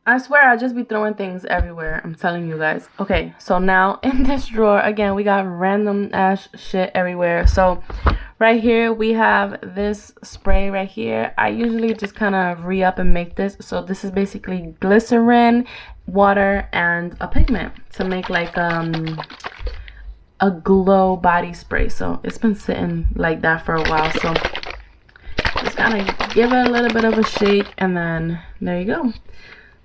I swear I'll just be throwing things everywhere. I'm telling you guys. Okay, so now in this drawer, again, we got random ass shit everywhere. So right here, we have this spray right here. I usually just kind of re-up and make this. So this is basically glycerin, water, and a pigment to make like a glow body spray. So it's been sitting like that for a while. So just kind of give it a little bit of a shake, and then there you go.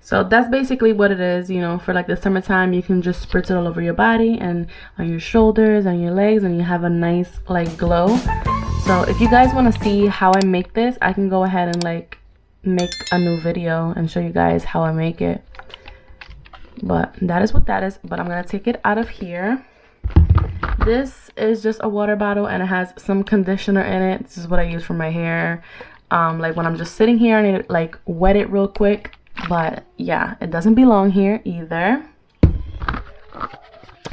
So that's basically what it is, you know, for like the summertime. You can just spritz it all over your body and on your shoulders and your legs, and you have a nice like glow. So if you guys want to see how I make this, I can go ahead and like make a new video and show you guys how I make it. But that is what that is. But I'm going to take it out of here. This is just a water bottle, and it has some conditioner in it. This is what I use for my hair. Like when I'm just sitting here, I need to like wet it real quick. But yeah, it doesn't belong here either.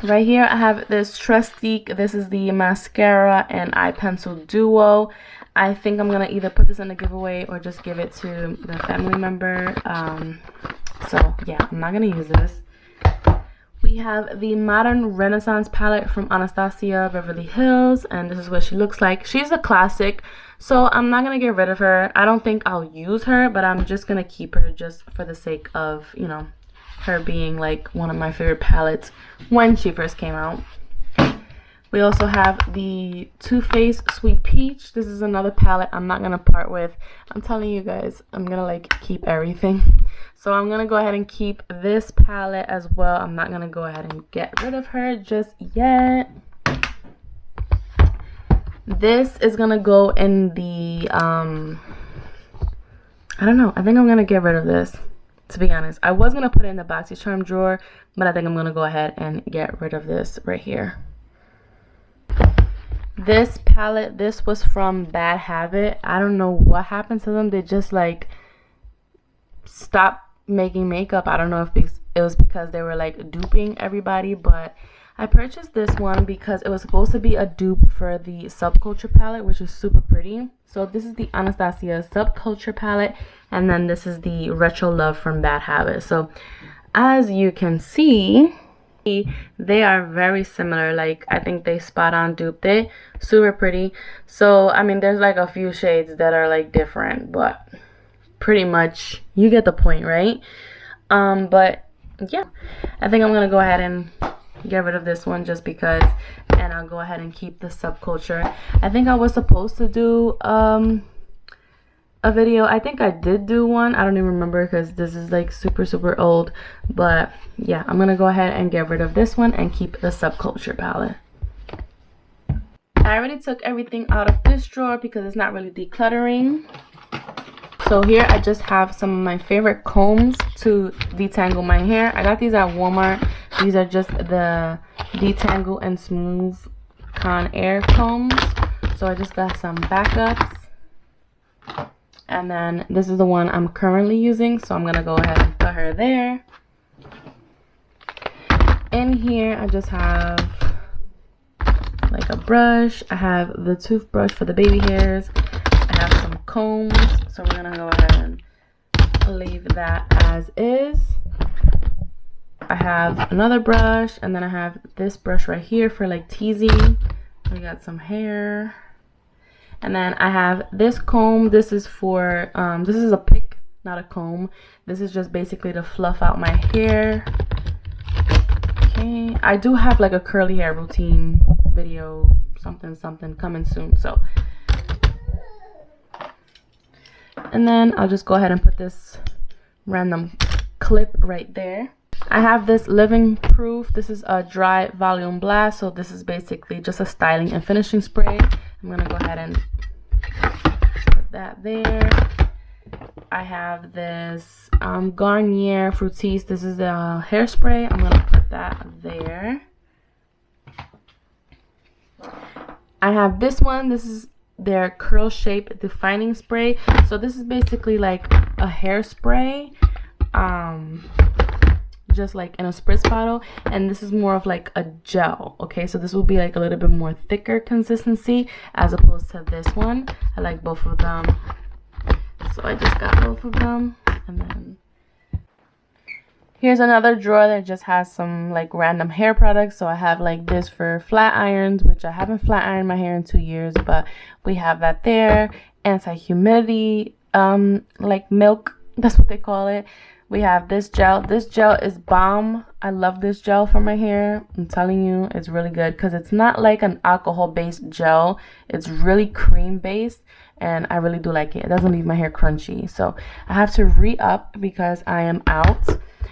Right here I have this Trustique. This is the mascara and eye pencil duo. I think I'm gonna either put this in a giveaway or just give it to the family member. So yeah, I'm not gonna use this. We have the Modern Renaissance palette from Anastasia, Beverly Hills, and this is what she looks like. She's a classic, so I'm not going to get rid of her. I don't think I'll use her, but I'm just going to keep her just for the sake of, you know, her being like one of my favorite palettes when she first came out. We also have the Too Faced Sweet Peach. This is another palette I'm not going to part with. I'm telling you guys, I'm going to like keep everything. So I'm going to go ahead and keep this palette as well. I'm not going to go ahead and get rid of her just yet. This is going to go in the, I don't know. I think I'm going to get rid of this, to be honest. I was going to put it in the BOXYCHARM drawer, but I think I'm going to go ahead and get rid of this right here. This palette, this was from Bad Habit. I don't know what happened to them. They just like stopped making makeup. I don't know if it was because they were like duping everybody, but I purchased this one because it was supposed to be a dupe for the Subculture palette, which is super pretty. So this is the Anastasia Subculture palette, and then this is the Retro Love from Bad Habit. So as you can see, they are very similar. Like I think they spot on duped it. Super pretty. So I mean, there's like a few shades that are like different, but pretty much you get the point, right? But yeah, I think I'm gonna go ahead and get rid of this one just because, and I'll go ahead and keep the Subculture. I think I was supposed to do a video. I think I did do one. I don't even remember because this is like super old. But yeah, I'm gonna go ahead and get rid of this one and keep the Subculture palette. I already took everything out of this drawer because it's not really decluttering. So here I just have some of my favorite combs to detangle my hair. I got these at Walmart. These are just the Detangle and Smooth Conair combs. So I just got some backups. And then this is the one I'm currently using. So I'm going to go ahead and put her there. In here I just have like a brush. I have the toothbrush for the baby hairs. I have some combs, so we're gonna go ahead and leave that as is. I have another brush, and then I have this brush right here for like teasing. We got some hair, and then I have this comb. This is for this is a pick, not a comb. This is just basically to fluff out my hair. Okay, I do have like a curly hair routine video, something coming soon, so. And then I'll just go ahead and put this random clip right there. I have this Living Proof. This is a dry volume blast. So this is basically just a styling and finishing spray. I'm going to go ahead and put that there. I have this Garnier Fructis. This is a hairspray. I'm going to put that there. I have this one. This is their Curl Shape Defining Spray. So this is basically like a hairspray, just like in a spritz bottle, and this is more of like a gel. Okay, so this will be like a little bit more thicker consistency as opposed to this one. I like both of them, so I just got both of them. And then Here's another drawer that just has some like random hair products. So I have like this for flat irons, which I haven't flat ironed my hair in 2 years, but we have that there. Anti-humidity like milk, that's what they call it. We have this gel. This gel is bomb. I love this gel for my hair. I'm telling you, it's really good because it's not like an alcohol based gel. It's really cream based, and I really do like it. It doesn't leave my hair crunchy. So I have to re-up because I am out.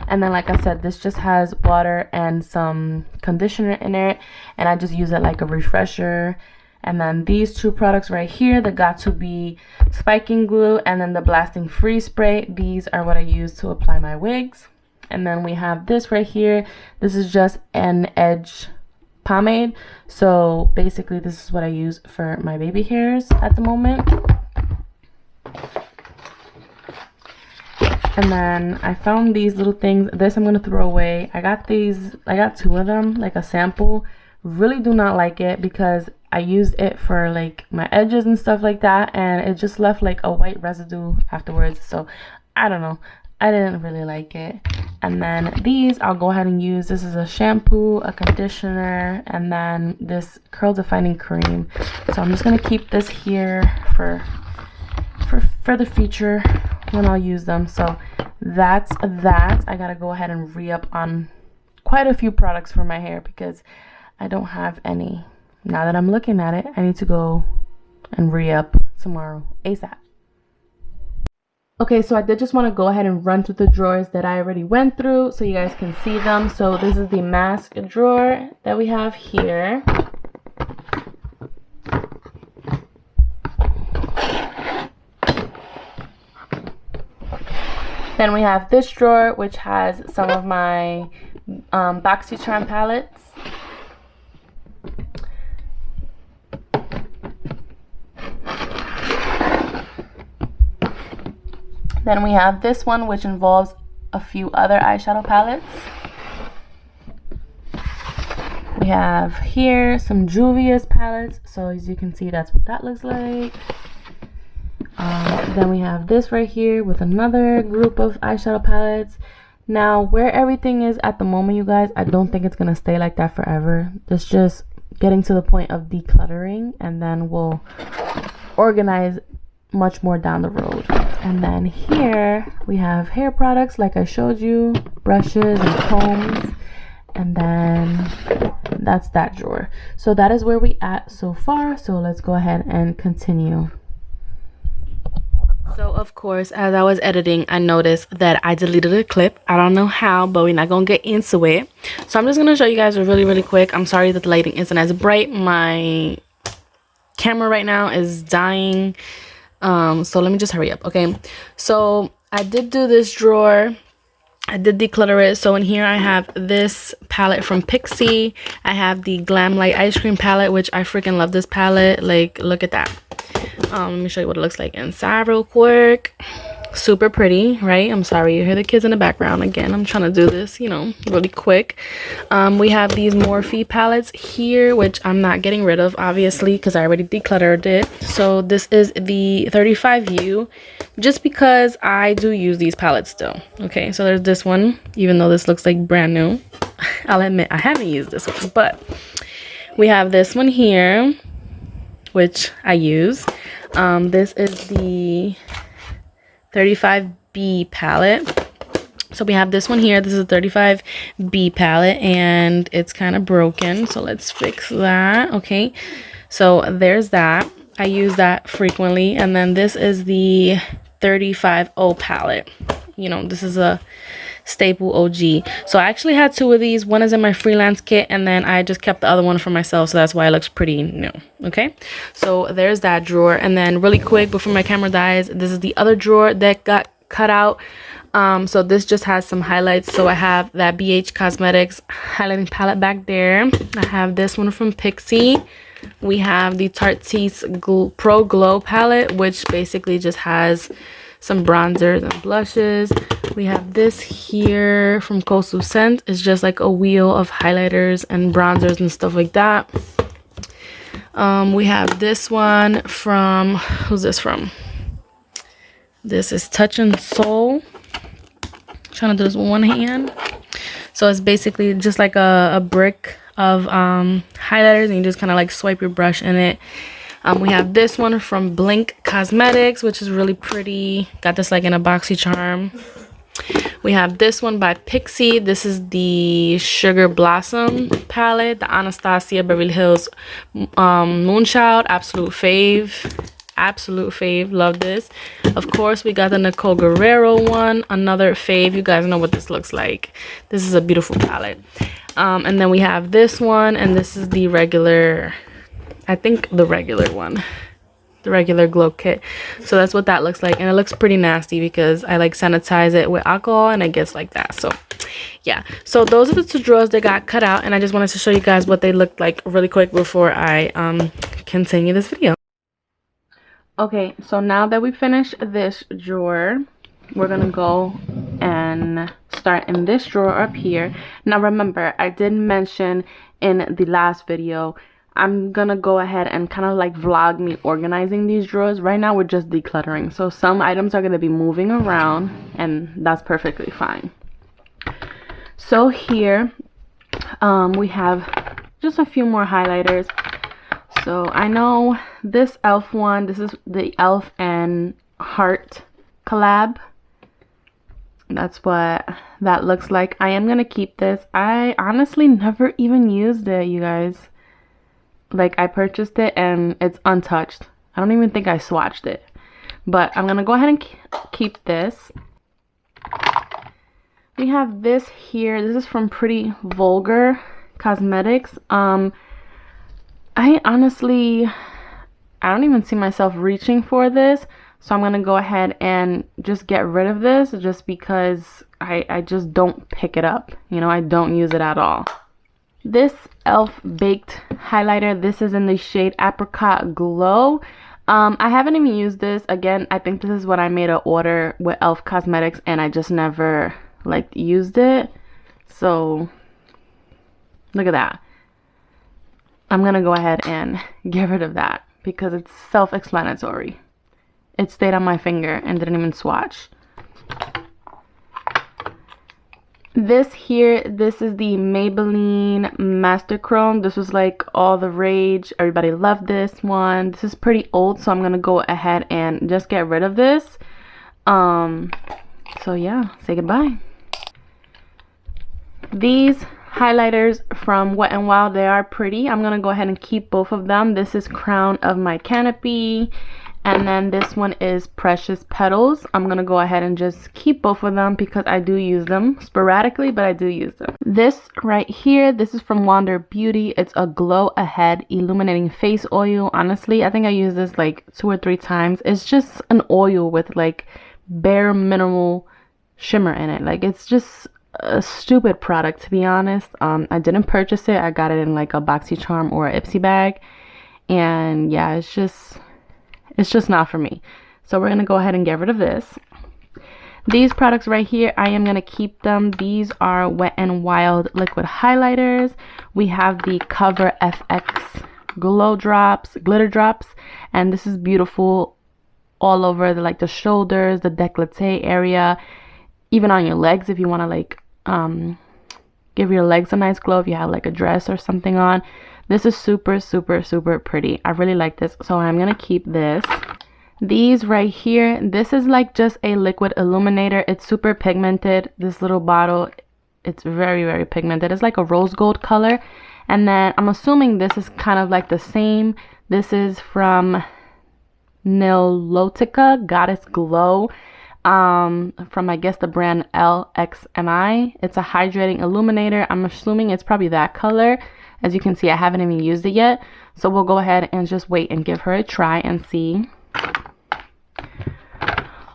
And then, like I said, this just has water and some conditioner in it, and I just use it like a refresher. And then these two products right here, the Got2b spiking glue and then the blasting freeze spray, these are what I use to apply my wigs. And then we have this right here. This is just an edge pomade. So basically this is what I use for my baby hairs at the moment. And then I found these little things. This I'm going to throw away. I got these, I got 2 of them, like a sample. Really do not like it because I used it for like my edges and stuff like that, and it just left like a white residue afterwards. So I don't know, I didn't really like it. And then these I'll go ahead and use. This is a shampoo, a conditioner, and then this curl defining cream. So I'm just gonna keep this here for the future when I'll use them. So that's that. I gotta go ahead and re-up on quite a few products for my hair because I don't have any. Now that I'm looking at it, I need to go and re-up tomorrow ASAP. Okay, so I did just want to go ahead and run through the drawers that I already went through so you guys can see them. So this is the mask drawer that we have here. Then we have this drawer, which has some of my BOXYCHARM palettes. Then we have this one, which involves a few other eyeshadow palettes. We have here some Juvia's palettes. So as you can see, that's what that looks like. Then we have this right here with another group of eyeshadow palettes. Now, where everything is at the moment, you guys, I don't think it's going to stay like that forever. It's just getting to the point of decluttering, and then we'll organize much more down the road. And then here we have hair products like I showed you, brushes and combs, and then that's that drawer. So that is where we at so far. So let's go ahead and continue. So of course, as I was editing, I noticed that I deleted a clip. I don't know how, but we're not gonna get into it. So I'm just gonna show you guys really quick. I'm sorry that the lighting isn't as bright. My camera right now is dying. So let me just hurry up. Okay, so I did do this drawer. I did declutter it. So in here I have this palette from Pixie. I have the Glam Light Ice Cream palette, which I freaking love this palette. Like, look at that. Let me show you what it looks like inside real quick. Super pretty, right? I'm sorry you hear the kids in the background. Again, I'm trying to do this, you know, really quick. We have these Morphe palettes here, which I'm not getting rid of, obviously, because I already decluttered it. So this is the 35U, just because I do use these palettes still. Okay, so there's this one, even though this looks like brand new. I'll admit I haven't used this one, but we have this one here, which I use. This is the 35B palette. So we have this one here. This is a 35B palette, and it's kind of broken. So let's fix that. Okay, so there's that. I use that frequently. And then this is the 35O palette. You know, this is a staple OG. So I actually had 2 of these. One is in my freelance kit, and then I just kept the other one for myself, so that's why it looks pretty new. Okay, so there's that drawer. And then really quick before my camera dies, this is the other drawer that got cut out. So this just has some highlights. So I have that BH Cosmetics highlighting palette back there. I have this one from Pixie. We have the Tarte's Pro Glow palette, which basically just has some bronzers and blushes. We have this here from Coastal Scent. It's just like a wheel of highlighters and bronzers and stuff like that. We have this one from, who's this from? This is Touch and Soul. trying to do this with one hand. So it's basically just like a brick of highlighters, and you just kind of like swipe your brush in it. We have this one from Blink Cosmetics, which is really pretty. Got this like in a BOXYCHARM. We have this one by Pixie. This is the Sugar Blossom palette, the Anastasia Beverly Hills Moonchild. Absolute fave. Absolute fave. Love this. Of course, we got the Nicole Guerrero one. Another fave. You guys know what this looks like. This is a beautiful palette. And then we have this one, and this is the regular, I think the regular one. The regular glow kit. So that's what that looks like, and it looks pretty nasty because I like sanitize it with alcohol and it gets like that. So yeah, so those are the two drawers that got cut out, and I just wanted to show you guys what they looked like really quick before I continue this video. Okay, so now that we finished this drawer, we're gonna go and start in this drawer up here. Now remember, I did mention in the last video, I'm gonna go ahead and kind of like vlog me organizing these drawers. Right now we're just decluttering, so some items are gonna be moving around, and that's perfectly fine. So here we have just a few more highlighters. So I know this e.l.f. one, this is the e.l.f. and Heart collab. That's what that looks like. I am gonna keep this. I honestly never even used it, you guys. Like, I purchased it and it's untouched. I don't even think I swatched it. But I'm gonna go ahead and keep this. We have this here. This is from Pretty Vulgar Cosmetics. I honestly, I don't even see myself reaching for this. So I'm gonna go ahead and just get rid of this, just because I just don't pick it up. You know, I don't use it at all. This e.l.f. Baked highlighter, this is in the shade Apricot Glow. I haven't even used this. Again, I think this is what I made an order with e.l.f. Cosmetics, and I just never like used it. So look at that. I'm gonna go ahead and get rid of that because it's self-explanatory. It stayed on my finger and didn't even swatch. This here, this is the Maybelline Master Chrome. This was like all the rage. Everybody loved this one. This is pretty old, so I'm gonna go ahead and just get rid of this. So yeah, say goodbye. These highlighters from Wet n Wild, they are pretty. I'm gonna go ahead and keep both of them. This is Crown of My Canopy, and then this one is Precious Petals. I'm gonna go ahead and just keep both of them because I do use them sporadically, but I do use them. This right here, this is from Wander Beauty. It's a Glow Ahead Illuminating Face Oil. Honestly, I think I used this like 2 or 3 times. It's just an oil with like bare minimal shimmer in it. Like, it's just a stupid product, to be honest. I didn't purchase it. I got it in like a BOXYCHARM or a Ipsy bag, and yeah, it's just not for me. So we're gonna go ahead and get rid of this. These products right here, I am gonna keep them. These are Wet n Wild liquid highlighters. We have the Cover FX Glow Drops, Glitter Drops, and this is beautiful all over the shoulders, the décolleté area, even on your legs if you want to like give your legs a nice glow if you have like a dress or something on. This is super, super, super pretty. I really like this, so I'm gonna keep this. These right here, this is like just a liquid illuminator. It's super pigmented. This little bottle, it's very, very pigmented. It's like a rose gold color. And then I'm assuming this is kind of like the same. This is from Nilotica Goddess Glow, from I guess the brand LXMI. It's a hydrating illuminator. I'm assuming it's probably that color. As you can see, I haven't even used it yet, so we'll go ahead and just wait and give her a try and see.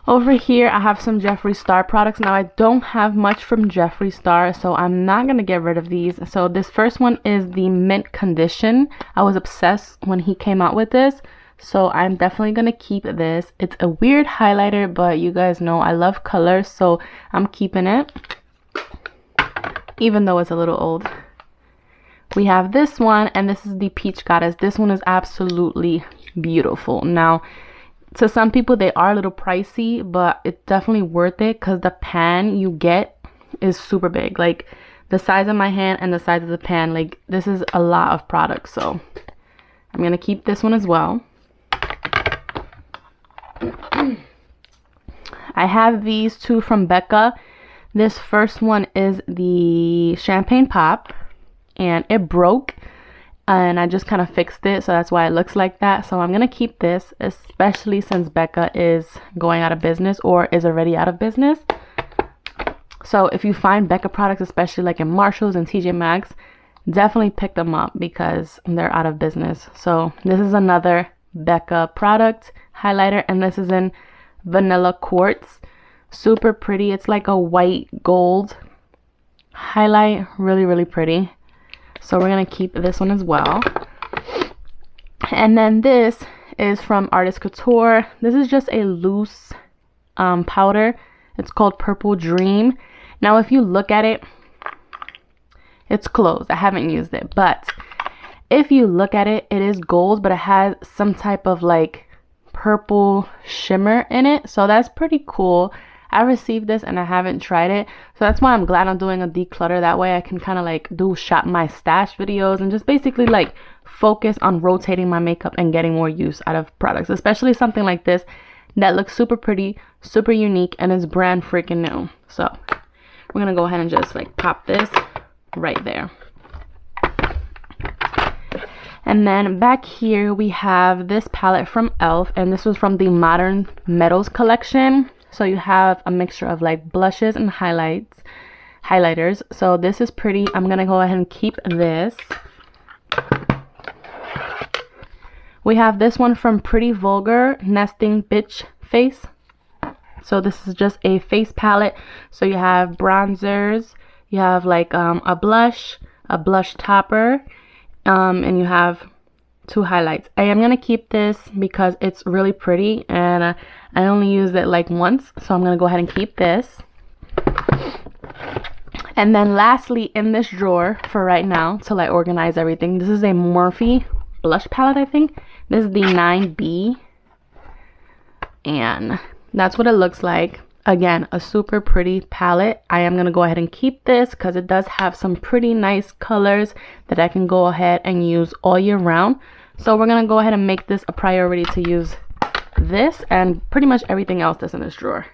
Over here, I have some Jeffree Star products. Now, I don't have much from Jeffree Star, so I'm not going to get rid of these. So this first one is the Mint Condition. I was obsessed when he came out with this, so I'm definitely going to keep this. It's a weird highlighter, but you guys know I love color, so I'm keeping it, even though it's a little old. We have this one, and this is the Peach Goddess. This one is absolutely beautiful. Now, to some people they are a little pricey, but it's definitely worth it because the pan you get is super big. Like the size of my hand and the size of the pan, like this is a lot of product. So I'm gonna keep this one as well. I have these two from Becca. This first one is the Champagne Pop, and it broke, and I just kind of fixed it, so that's why it looks like that. So I'm gonna keep this, especially since Becca is going out of business or is already out of business. So if you find Becca products, especially like in Marshalls and TJ Maxx, definitely pick them up because they're out of business. So this is another Becca product highlighter, and this is in Vanilla Quartz. Super pretty. It's like a white gold highlight. Really, really pretty. So we're going to keep this one as well. And then this is from Artist Couture. This is just a loose powder. It's called Purple Dream. Now if you look at it, it's closed. I haven't used it. But if you look at it, it is gold, but it has some type of like purple shimmer in it. So that's pretty cool. I received this and I haven't tried it, so that's why I'm glad I'm doing a declutter. That way I can kind of like do shop my stash videos and just basically like focus on rotating my makeup and getting more use out of products, especially something like this that looks super pretty, super unique, and is brand freaking new. So we're gonna go ahead and just like pop this right there. And then back here we have this palette from e.l.f. and this was from the Modern Metals collection. So you have a mixture of like blushes and highlighters. So this is pretty. I'm gonna go ahead and keep this. We have this one from Pretty Vulgar, Nesting Bitch Face. So this is just a face palette. So you have bronzers, you have like a blush topper, and you have two highlights. I am gonna keep this because it's really pretty, and I only used it like once, so I'm gonna go ahead and keep this. And then lastly, in this drawer for right now, till I organize everything, this is a Morphe blush palette. I think this is the 9B, and that's what it looks like. Again, a super pretty palette. I am gonna go ahead and keep this because it does have some pretty nice colors that I can go ahead and use all year round. So we're gonna go ahead and make this a priority to use this and pretty much everything else that's in this drawer.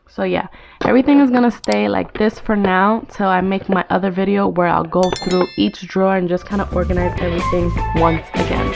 So yeah, everything is gonna stay like this for now till I make my other video where I'll go through each drawer and just kind of organize everything once again.